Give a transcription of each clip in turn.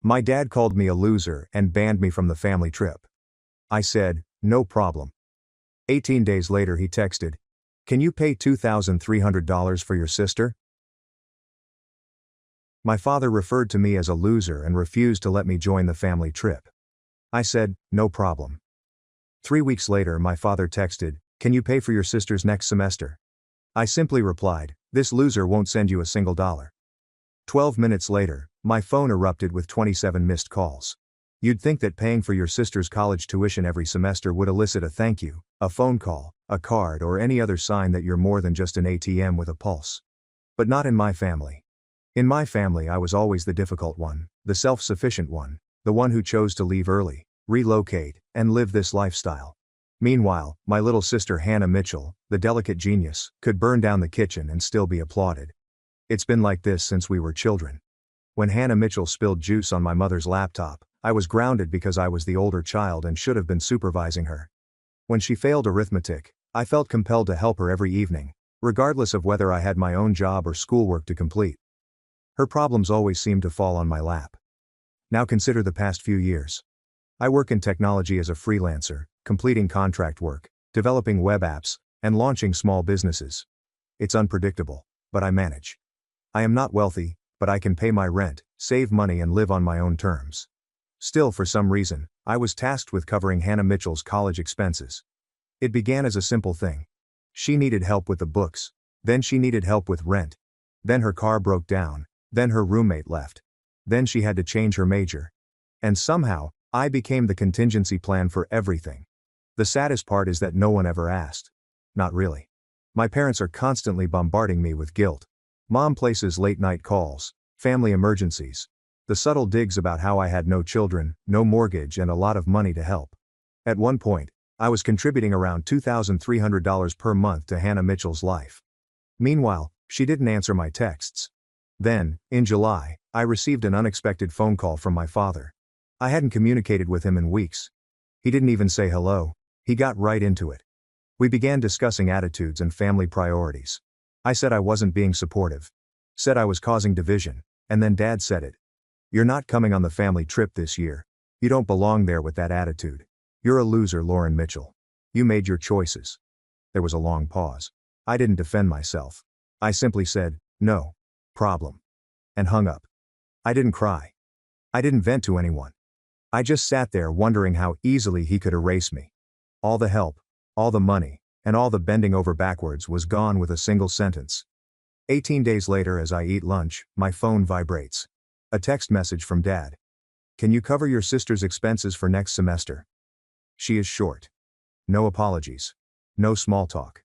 My dad called me a loser and banned me from the family trip. I said, no problem. 18 days later he texted, "Can you pay $2,300 for your sister?" My father referred to me as a loser and refused to let me join the family trip. I said, no problem. 3 weeks later my father texted, "Can you pay for your sister's next semester?" I simply replied, "This loser won't send you a single dollar." 12 minutes later, my phone erupted with 27 missed calls. You'd think that paying for your sister's college tuition every semester would elicit a thank you, a phone call, a card, or any other sign that you're more than just an ATM with a pulse. But not in my family. In my family I was always the difficult one, the self-sufficient one, the one who chose to leave early, relocate, and live this lifestyle. Meanwhile, my little sister Hannah Mitchell, the delicate genius, could burn down the kitchen and still be applauded. It's been like this since we were children. When Hannah Mitchell spilled juice on my mother's laptop, I was grounded because I was the older child and should have been supervising her. When she failed arithmetic, I felt compelled to help her every evening, regardless of whether I had my own job or schoolwork to complete. Her problems always seemed to fall on my lap. Now consider the past few years. I work in technology as a freelancer, completing contract work, developing web apps, and launching small businesses. It's unpredictable, but I manage. I am not wealthy, but I can pay my rent, save money, and live on my own terms. Still, for some reason, I was tasked with covering Hannah Mitchell's college expenses. It began as a simple thing. She needed help with the books, then she needed help with rent, then her car broke down, then her roommate left, then she had to change her major. And somehow, I became the contingency plan for everything. The saddest part is that no one ever asked. Not really. My parents are constantly bombarding me with guilt. Mom places late-night calls, family emergencies, the subtle digs about how I had no children, no mortgage, and a lot of money to help. At one point, I was contributing around $2,300 per month to Hannah Mitchell's life. Meanwhile, she didn't answer my texts. Then, in July, I received an unexpected phone call from my father. I hadn't communicated with him in weeks. He didn't even say hello. He got right into it. We began discussing attitudes and family priorities. I said I wasn't being supportive. Said I was causing division, and then Dad said it. "You're not coming on the family trip this year. You don't belong there with that attitude. You're a loser, Lauren Mitchell. You made your choices." There was a long pause. I didn't defend myself. I simply said, "No problem," and hung up. I didn't cry. I didn't vent to anyone. I just sat there wondering how easily he could erase me. All the help, all the money, and all the bending over backwards was gone with a single sentence. 18 days later, as I eat lunch, my phone vibrates. A text message from Dad. "Can you cover your sister's expenses for next semester?" She is short. No apologies. No small talk.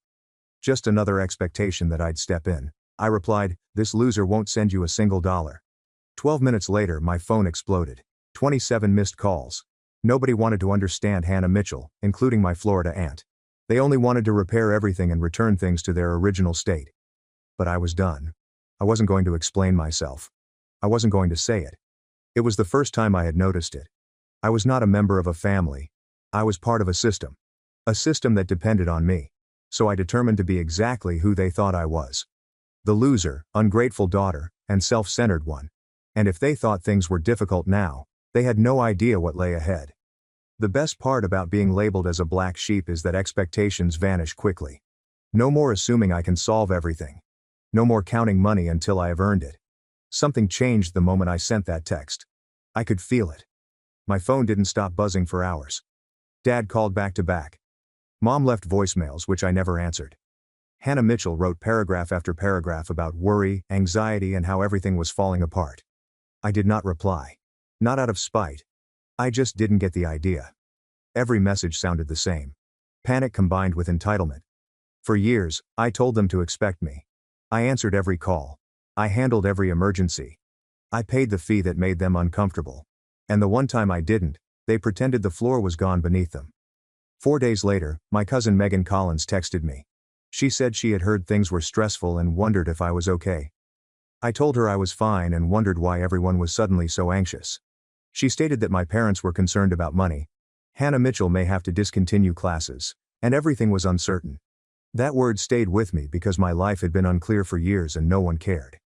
Just another expectation that I'd step in. I replied, "This loser won't send you a single dollar." 12 minutes later my phone exploded. 27 missed calls. Nobody wanted to understand Hannah Mitchell, including my Florida aunt. They only wanted to repair everything and return things to their original state. But I was done. I wasn't going to explain myself. I wasn't going to say it. It was the first time I had noticed it. I was not a member of a family. I was part of a system. A system that depended on me. So I determined to be exactly who they thought I was. The loser, ungrateful daughter, and self-centered one. And if they thought things were difficult now, they had no idea what lay ahead. The best part about being labeled as a black sheep is that expectations vanish quickly. No more assuming I can solve everything. No more counting money until I have earned it. Something changed the moment I sent that text. I could feel it. My phone didn't stop buzzing for hours. Dad called back to back. Mom left voicemails which I never answered. Hannah Mitchell wrote paragraph after paragraph about worry, anxiety, and how everything was falling apart. I did not reply. Not out of spite. I just didn't get the idea. Every message sounded the same. Panic combined with entitlement. For years, I told them to expect me. I answered every call. I handled every emergency. I paid the fee that made them uncomfortable. And the one time I didn't, they pretended the floor was gone beneath them. 4 days later, my cousin Megan Collins texted me. She said she had heard things were stressful and wondered if I was okay. I told her I was fine and wondered why everyone was suddenly so anxious. She stated that my parents were concerned about money. Hannah Mitchell may have to discontinue classes, and everything was uncertain. That word stayed with me because my life had been unclear for years and no one cared.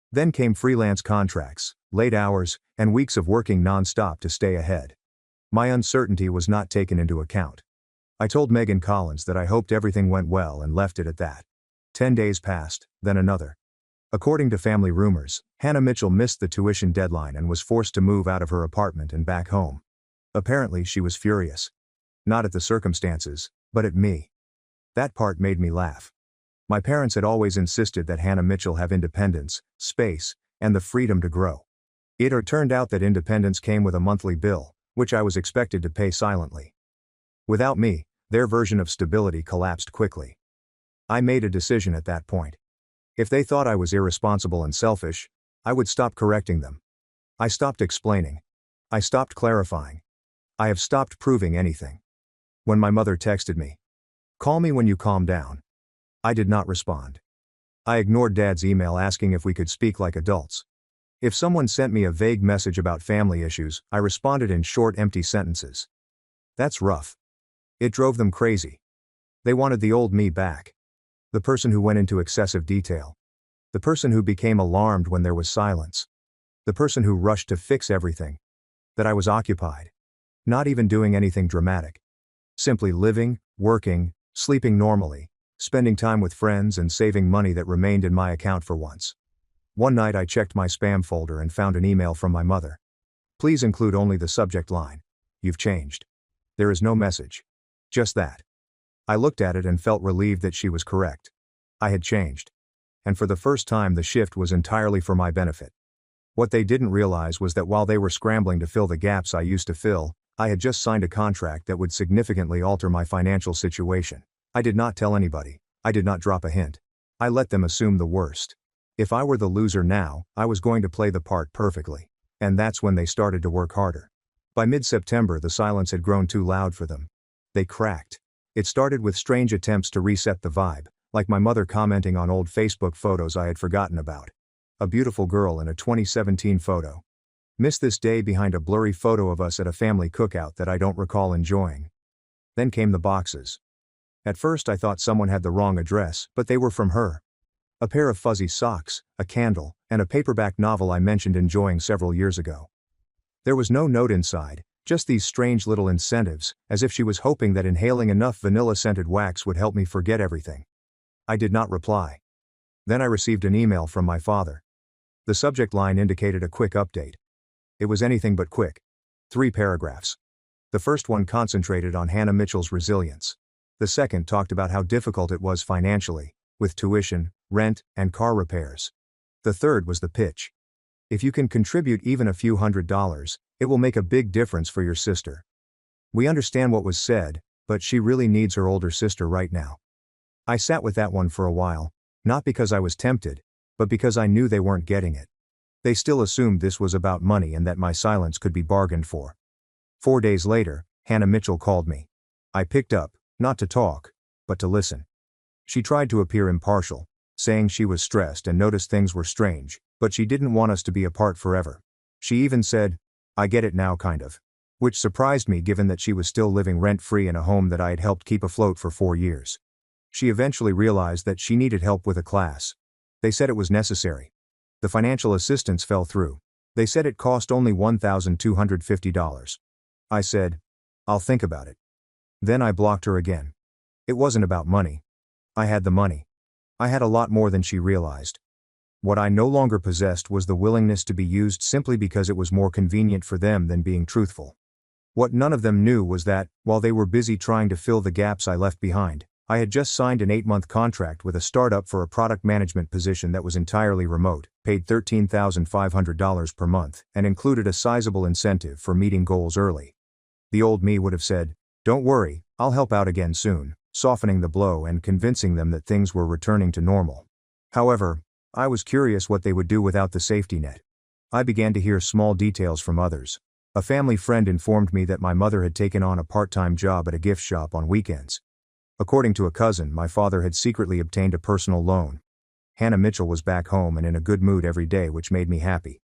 Then came freelance contracts, late hours, and weeks of working non-stop to stay ahead. My uncertainty was not taken into account. I told Megan Collins that I hoped everything went well and left it at that. 10 days passed, then another. According to family rumors, Hannah Mitchell missed the tuition deadline and was forced to move out of her apartment and back home. Apparently she was furious. Not at the circumstances, but at me. That part made me laugh. My parents had always insisted that Hannah Mitchell have independence, space, and the freedom to grow. It turned out that independence came with a monthly bill, which I was expected to pay silently. Without me, their version of stability collapsed quickly. I made a decision at that point. If they thought I was irresponsible and selfish, I would stop correcting them. I stopped explaining. I stopped clarifying. I have stopped proving anything. When my mother texted me, "Call me when you calm down," I did not respond. I ignored Dad's email asking if we could speak like adults. If someone sent me a vague message about family issues, I responded in short, empty sentences. That's rough. It drove them crazy. They wanted the old me back. The person who went into excessive detail. The person who became alarmed when there was silence. The person who rushed to fix everything. That I was occupied. Not even doing anything dramatic. Simply living, working, sleeping normally, spending time with friends and saving money that remained in my account for once. One night I checked my spam folder and found an email from my mother. Please include only the subject line. You've changed. There is no message. Just that. I looked at it and felt relieved that she was correct. I had changed. And for the first time the shift was entirely for my benefit. What they didn't realize was that while they were scrambling to fill the gaps I used to fill, I had just signed a contract that would significantly alter my financial situation. I did not tell anybody. I did not drop a hint. I let them assume the worst. If I were the loser now, I was going to play the part perfectly. And that's when they started to work harder. By mid-September the silence had grown too loud for them. They cracked. It started with strange attempts to reset the vibe, like my mother commenting on old Facebook photos I had forgotten about. A beautiful girl in a 2017 photo. Missed this day behind a blurry photo of us at a family cookout that I don't recall enjoying. Then came the boxes. At first I thought someone had the wrong address, but they were from her. A pair of fuzzy socks, a candle, and a paperback novel I mentioned enjoying several years ago. There was no note inside, just these strange little incentives, as if she was hoping that inhaling enough vanilla-scented wax would help me forget everything. I did not reply. Then I received an email from my father. The subject line indicated a quick update. It was anything but quick. 3 paragraphs. The first one concentrated on Hannah Mitchell's resilience. The second talked about how difficult it was financially, with tuition, rent, and car repairs. The third was the pitch. If you can contribute even a few $100s, it will make a big difference for your sister. We understand what was said, but she really needs her older sister right now. I sat with that one for a while, not because I was tempted, but because I knew they weren't getting it. They still assumed this was about money and that my silence could be bargained for. 4 days later, Hannah Mitchell called me. I picked up, not to talk, but to listen. She tried to appear impartial, saying she was stressed and noticed things were strange, but she didn't want us to be apart forever. She even said, "I get it now kind of." Which surprised me given that she was still living rent-free in a home that I had helped keep afloat for 4 years. She eventually realized that she needed help with a class. They said it was necessary. The financial assistance fell through. They said it cost only $1,250. I said, "I'll think about it." Then I blocked her again. It wasn't about money. I had the money. I had a lot more than she realized. What I no longer possessed was the willingness to be used simply because it was more convenient for them than being truthful. What none of them knew was that, while they were busy trying to fill the gaps I left behind, I had just signed an 8-month contract with a startup for a product management position that was entirely remote, paid $13,500 per month, and included a sizable incentive for meeting goals early. The old me would have said, "Don't worry, I'll help out again soon," softening the blow and convincing them that things were returning to normal. However, I was curious what they would do without the safety net. I began to hear small details from others. A family friend informed me that my mother had taken on a part-time job at a gift shop on weekends. According to a cousin, my father had secretly obtained a personal loan. Hannah Mitchell was back home and in a good mood every day, which made me happy.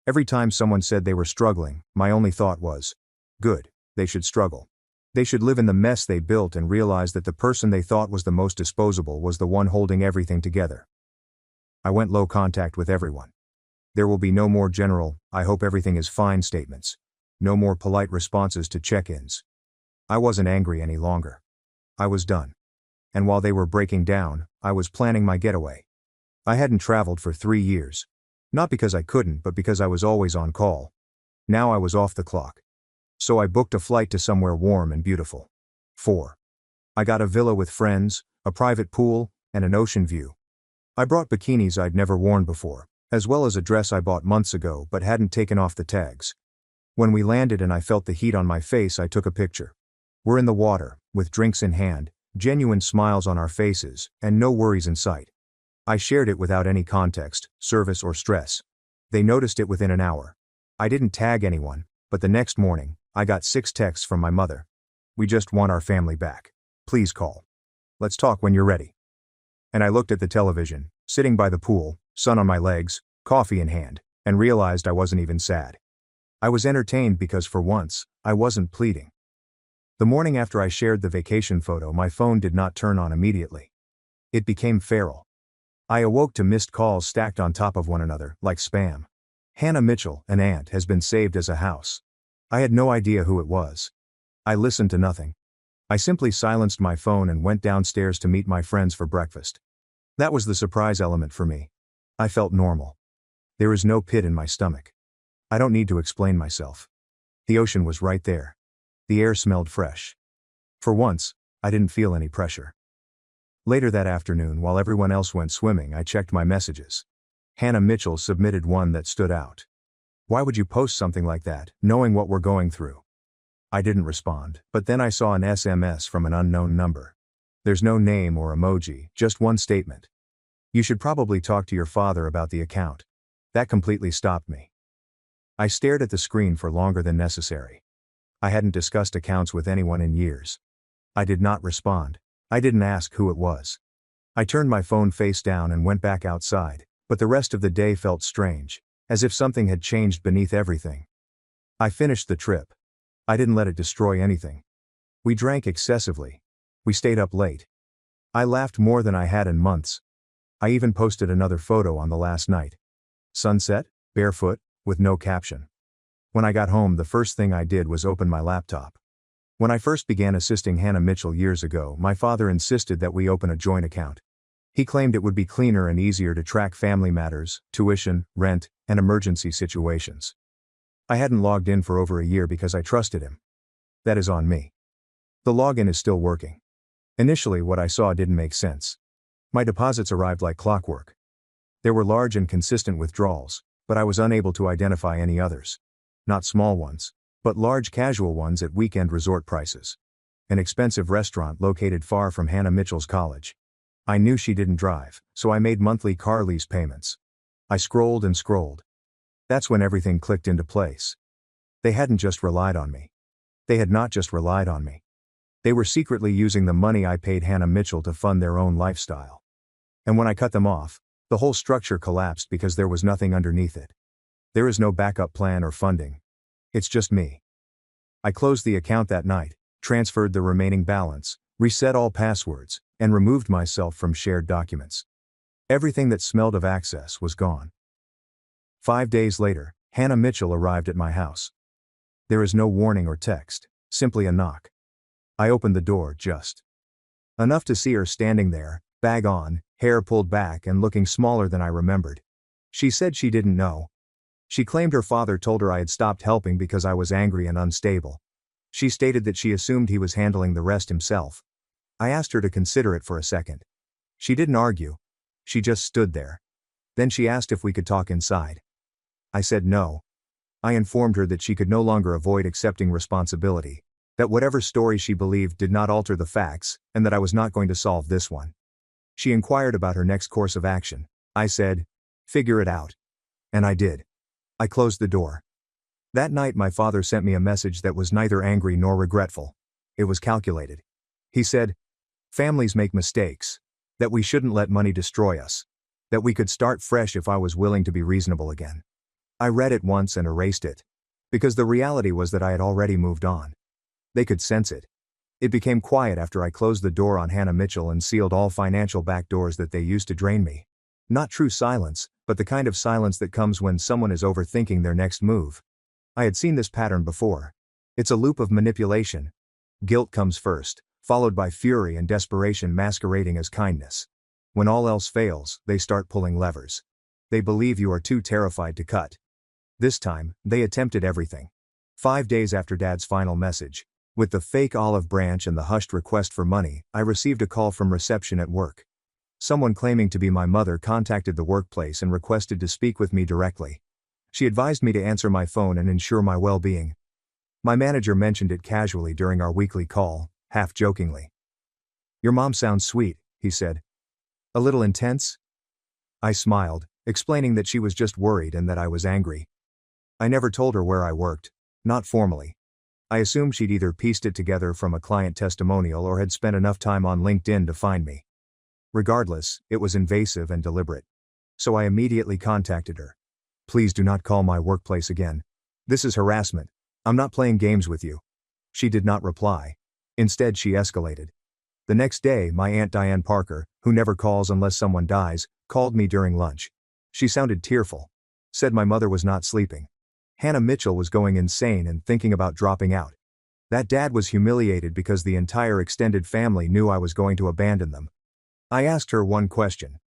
Every time someone said they were struggling, my only thought was, good, they should struggle. They should live in the mess they built and realize that the person they thought was the most disposable was the one holding everything together. I went low contact with everyone. There will be no more general, "I hope everything is fine" statements. No more polite responses to check-ins. I wasn't angry any longer. I was done. And while they were breaking down, I was planning my getaway. I hadn't traveled for 3 years. Not because I couldn't, but because I was always on call. Now I was off the clock. So I booked a flight to somewhere warm and beautiful. 4. I got a villa with friends, a private pool, and an ocean view. I brought bikinis I'd never worn before, as well as a dress I bought months ago but hadn't taken off the tags. When we landed and I felt the heat on my face, I took a picture. We're in the water, with drinks in hand, genuine smiles on our faces, and no worries in sight. I shared it without any context, service, or stress. They noticed it within an hour. I didn't tag anyone, but the next morning, I got 6 texts from my mother. "We just want our family back. Please call. Let's talk when you're ready." And I looked at the television, sitting by the pool, sun on my legs, coffee in hand, and realized I wasn't even sad. I was entertained because for once, I wasn't pleading. The morning after I shared the vacation photo, my phone did not turn on immediately. It became feral. I awoke to missed calls stacked on top of one another, like spam. "Hannah Mitchell, an aunt, has been saved as a house." I had no idea who it was. I listened to nothing. I simply silenced my phone and went downstairs to meet my friends for breakfast. That was the surprise element for me. I felt normal. There is no pit in my stomach. I don't need to explain myself. The ocean was right there. The air smelled fresh. For once, I didn't feel any pressure. Later that afternoon, while everyone else went swimming, I checked my messages. Hannah Mitchell submitted one that stood out. "Why would you post something like that, knowing what we're going through?" I didn't respond, but then I saw an SMS from an unknown number. There's no name or emoji, just one statement. "You should probably talk to your father about the account." That completely stopped me. I stared at the screen for longer than necessary. I hadn't discussed accounts with anyone in years. I did not respond. I didn't ask who it was. I turned my phone face down and went back outside, but the rest of the day felt strange, as if something had changed beneath everything. I finished the trip. I didn't let it destroy anything. We drank excessively. We stayed up late. I laughed more than I had in months. I even posted another photo on the last night. Sunset, barefoot, with no caption. When I got home, the first thing I did was open my laptop. When I first began assisting Hannah Mitchell years ago, my father insisted that we open a joint account. He claimed it would be cleaner and easier to track family matters, tuition, rent, and emergency situations. I hadn't logged in for over a year because I trusted him. That is on me. The login is still working. Initially, what I saw didn't make sense. My deposits arrived like clockwork. There were large and consistent withdrawals, but I was unable to identify any others. Not small ones, but large casual ones at weekend resort prices. An expensive restaurant located far from Hannah Mitchell's college. I knew she didn't drive, so I made monthly car lease payments. I scrolled and scrolled. That's when everything clicked into place. They hadn't just relied on me. They had not just relied on me. They were secretly using the money I paid Hannah Mitchell to fund their own lifestyle. And when I cut them off, the whole structure collapsed because there was nothing underneath it. There is no backup plan or funding. It's just me. I closed the account that night, transferred the remaining balance, reset all passwords, and removed myself from shared documents. Everything that smelled of access was gone. 5 days later, Hannah Mitchell arrived at my house. There is no warning or text, simply a knock. I opened the door just enough to see her standing there, bag on, hair pulled back and looking smaller than I remembered. She said she didn't know. She claimed her father told her I had stopped helping because I was angry and unstable. She stated that she assumed he was handling the rest himself. I asked her to consider it for a second. She didn't argue. She just stood there. Then she asked if we could talk inside. I said no. I informed her that she could no longer avoid accepting responsibility, that whatever story she believed did not alter the facts, and that I was not going to solve this one. She inquired about her next course of action. I said, "Figure it out." And I did. I closed the door. That night my father sent me a message that was neither angry nor regretful. It was calculated. He said, "Families make mistakes. That we shouldn't let money destroy us. That we could start fresh if I was willing to be reasonable again." I read it once and erased it. Because the reality was that I had already moved on. They could sense it. It became quiet after I closed the door on Hannah Mitchell and sealed all financial backdoors that they used to drain me. Not true silence, but the kind of silence that comes when someone is overthinking their next move. I had seen this pattern before. It's a loop of manipulation. Guilt comes first, followed by fury and desperation masquerading as kindness. When all else fails, they start pulling levers. They believe you are too terrified to cut. This time, they attempted everything. 5 days after Dad's final message, with the fake olive branch and the hushed request for money, I received a call from reception at work. Someone claiming to be my mother contacted the workplace and requested to speak with me directly. She advised me to answer my phone and ensure my well-being. My manager mentioned it casually during our weekly call, half jokingly. "Your mom sounds sweet," he said. "A little intense?" I smiled, explaining that she was just worried and that I was angry. I never told her where I worked, not formally. I assumed she'd either pieced it together from a client testimonial or had spent enough time on LinkedIn to find me. Regardless, it was invasive and deliberate. So I immediately contacted her. "Please do not call my workplace again. This is harassment. I'm not playing games with you." She did not reply. Instead, she escalated. The next day, my Aunt Diane Parker, who never calls unless someone dies, called me during lunch. She sounded tearful. Said my mother was not sleeping. Hannah Mitchell was going insane and thinking about dropping out. That Dad was humiliated because the entire extended family knew I was going to abandon them. I asked her one question.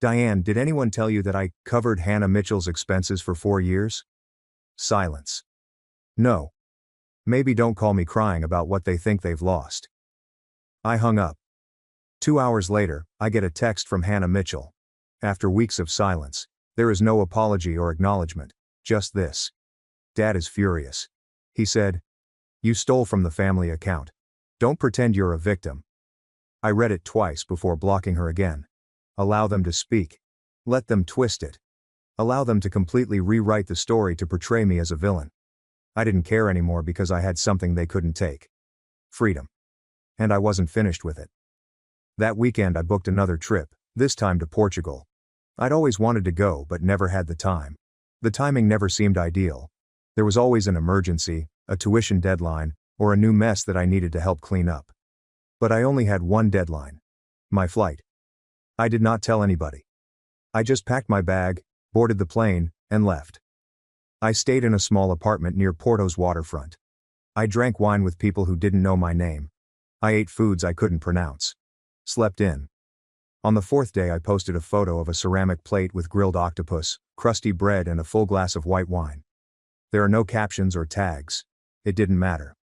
"Diane, did anyone tell you that I covered Hannah Mitchell's expenses for 4 years?" Silence. "No." "Maybe don't call me crying about what they think they've lost." I hung up. 2 hours later, I get a text from Hannah Mitchell. After weeks of silence, there is no apology or acknowledgement, just this. "Dad is furious." He said, "You stole from the family account. Don't pretend you're a victim." I read it twice before blocking her again. Allow them to speak. Let them twist it. Allow them to completely rewrite the story to portray me as a villain. I didn't care anymore because I had something they couldn't take. Freedom. And I wasn't finished with it. That weekend I booked another trip, this time to Portugal. I'd always wanted to go but never had the time. The timing never seemed ideal. There was always an emergency, a tuition deadline, or a new mess that I needed to help clean up. But I only had one deadline. My flight. I did not tell anybody. I just packed my bag, boarded the plane, and left. I stayed in a small apartment near Porto's waterfront. I drank wine with people who didn't know my name. I ate foods I couldn't pronounce. Slept in. On the 4th day I posted a photo of a ceramic plate with grilled octopus, crusty bread and a full glass of white wine. There are no captions or tags. It didn't matter.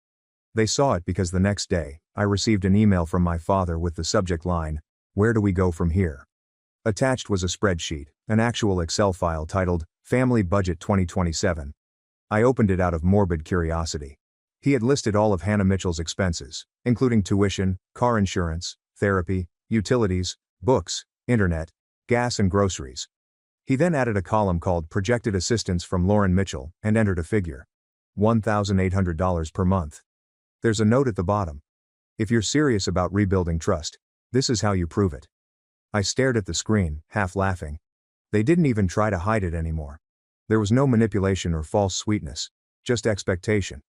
They saw it because the next day, I received an email from my father with the subject line, "Where do we go from here?" Attached was a spreadsheet, an actual Excel file titled, Family Budget 2027. I opened it out of morbid curiosity. He had listed all of Hannah Mitchell's expenses, including tuition, car insurance, therapy, utilities, books, internet, gas and groceries. He then added a column called Projected Assistance from Lauren Mitchell and entered a figure. $1,800 per month. There's a note at the bottom. If you're serious about rebuilding trust, this is how you prove it. I stared at the screen, half laughing. They didn't even try to hide it anymore. There was no manipulation or false sweetness, just expectation.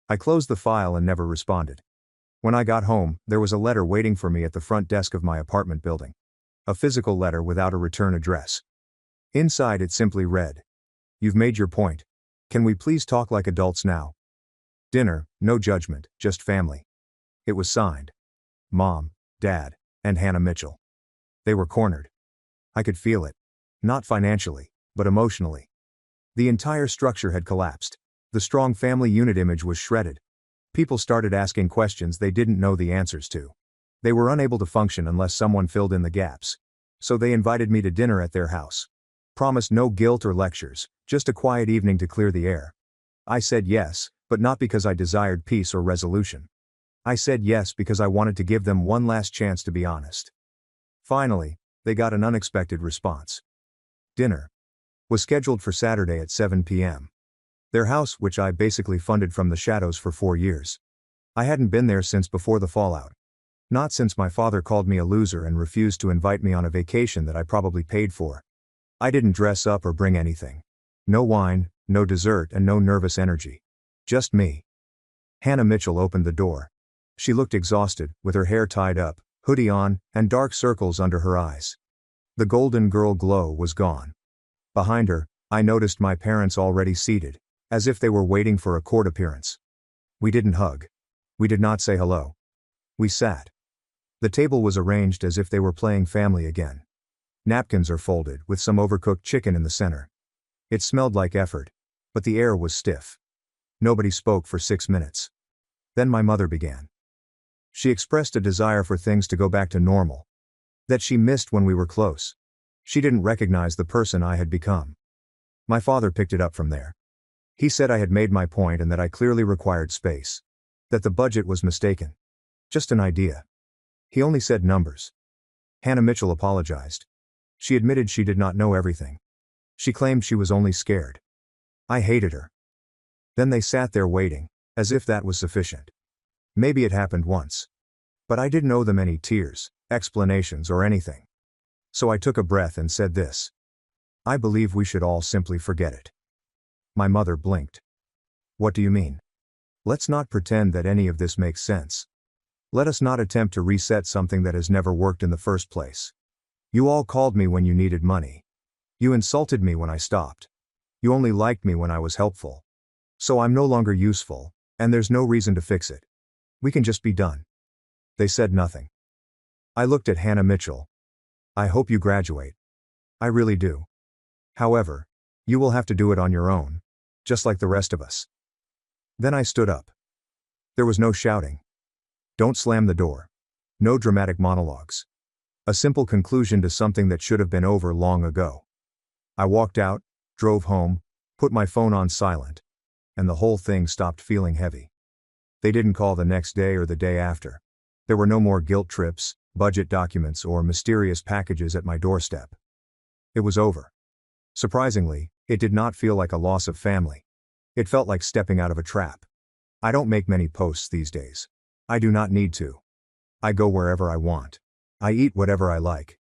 I closed the file and never responded. When I got home, there was a letter waiting for me at the front desk of my apartment building. A physical letter without a return address. Inside it simply read, "You've made your point. Can we please talk like adults now? Dinner, no judgment, just family." It was signed. Mom, Dad, and Hannah Mitchell. They were cornered. I could feel it. Not financially, but emotionally. The entire structure had collapsed. The strong family unit image was shredded. People started asking questions they didn't know the answers to. They were unable to function unless someone filled in the gaps. So they invited me to dinner at their house. Promised no guilt or lectures, just a quiet evening to clear the air. I said yes, but not because I desired peace or resolution. I said yes because I wanted to give them one last chance to be honest. Finally, they got an unexpected response. Dinner was scheduled for Saturday at 7 p.m. Their house, which I basically funded from the shadows for 4 years. I hadn't been there since before the fallout. Not since my father called me a loser and refused to invite me on a vacation that I probably paid for. I didn't dress up or bring anything. No wine, no dessert, and no nervous energy. Just me. Hannah Mitchell opened the door. She looked exhausted, with her hair tied up, hoodie on, and dark circles under her eyes. The golden girl glow was gone. Behind her, I noticed my parents already seated, as if they were waiting for a court appearance. We didn't hug. We did not say hello. We sat. The table was arranged as if they were playing family again. Napkins are folded, with some overcooked chicken in the center. It smelled like effort, but the air was stiff. Nobody spoke for 6 minutes. Then my mother began. She expressed a desire for things to go back to normal. That she missed when we were close. She didn't recognize the person I had become. My father picked it up from there. He said I had made my point and that I clearly required space. That the budget was mistaken. Just an idea. He only said numbers. Hannah Mitchell apologized. She admitted she did not know everything. She claimed she was only scared. I hated her. Then they sat there waiting, as if that was sufficient. Maybe it happened once. But I didn't owe them any tears, explanations or anything. So I took a breath and said this. I believe we should all simply forget it. My mother blinked. What do you mean? Let's not pretend that any of this makes sense. Let us not attempt to reset something that has never worked in the first place. You all called me when you needed money. You insulted me when I stopped. You only liked me when I was helpful. So I'm no longer useful, and there's no reason to fix it. We can just be done. They said nothing. I looked at Hannah Mitchell. I hope you graduate. I really do. However, you will have to do it on your own, just like the rest of us. Then I stood up. There was no shouting. Don't slam the door. No dramatic monologues. A simple conclusion to something that should have been over long ago. I walked out, drove home, put my phone on silent, and the whole thing stopped feeling heavy. They didn't call the next day or the day after. There were no more guilt trips, budget documents, or mysterious packages at my doorstep. It was over. Surprisingly, it did not feel like a loss of family. It felt like stepping out of a trap. I don't make many posts these days. I do not need to. I go wherever I want. I eat whatever I like.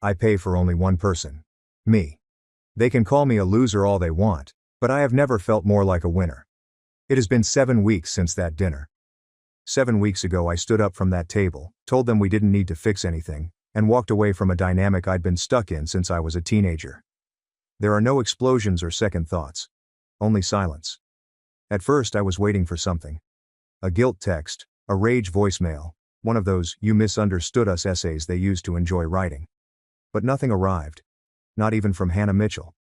I pay for only one person. Me. They can call me a loser all they want, but I have never felt more like a winner. It has been 7 weeks since that dinner. 7 weeks ago I stood up from that table, told them we didn't need to fix anything, and walked away from a dynamic I'd been stuck in since I was a teenager. There are no explosions or second thoughts. Only silence. At first I was waiting for something. A guilt text, a rage voicemail, one of those "you misunderstood us" essays they used to enjoy writing. But nothing arrived. Not even from Hannah Mitchell.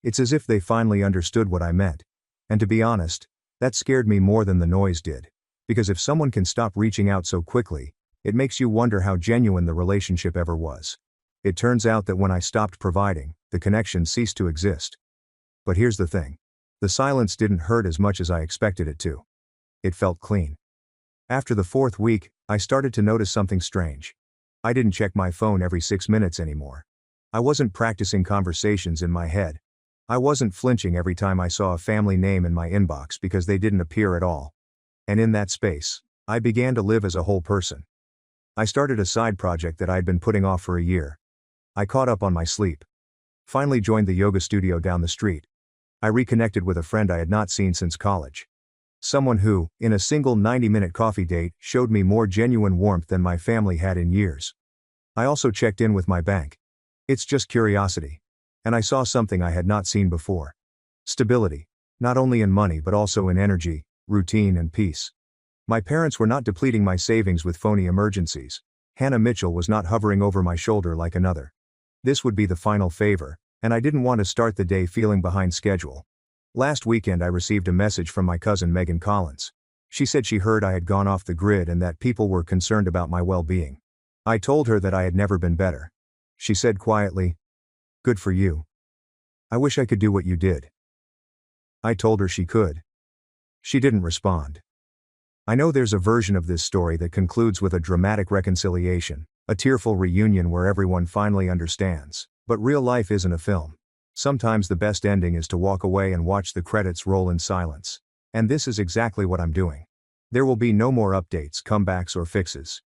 It's as if they finally understood what I meant. And to be honest, that scared me more than the noise did. Because if someone can stop reaching out so quickly, it makes you wonder how genuine the relationship ever was. It turns out that when I stopped providing, the connection ceased to exist. But here's the thing. The silence didn't hurt as much as I expected it to. It felt clean. After the 4th week, I started to notice something strange. I didn't check my phone every 6 minutes anymore. I wasn't practicing conversations in my head. I wasn't flinching every time I saw a family name in my inbox because they didn't appear at all. And in that space, I began to live as a whole person. I started a side project that I'd been putting off for a year. I caught up on my sleep. Finally joined the yoga studio down the street. I reconnected with a friend I had not seen since college. Someone who, in a single 90-minute coffee date, showed me more genuine warmth than my family had in years. I also checked in with my bank. It's just curiosity. And I saw something I had not seen before. Stability. Not only in money but also in energy, routine and peace. My parents were not depleting my savings with phony emergencies. Hannah Mitchell was not hovering over my shoulder like another. This would be the final favor, and I didn't want to start the day feeling behind schedule. Last weekend I received a message from my cousin Megan Collins. She said she heard I had gone off the grid and that people were concerned about my well-being. I told her that I had never been better. She said quietly, "Good for you. I wish I could do what you did." I told her she could. She didn't respond. I know there's a version of this story that concludes with a dramatic reconciliation, a tearful reunion where everyone finally understands, but real life isn't a film. Sometimes the best ending is to walk away and watch the credits roll in silence. And this is exactly what I'm doing. There will be no more updates, comebacks or fixes.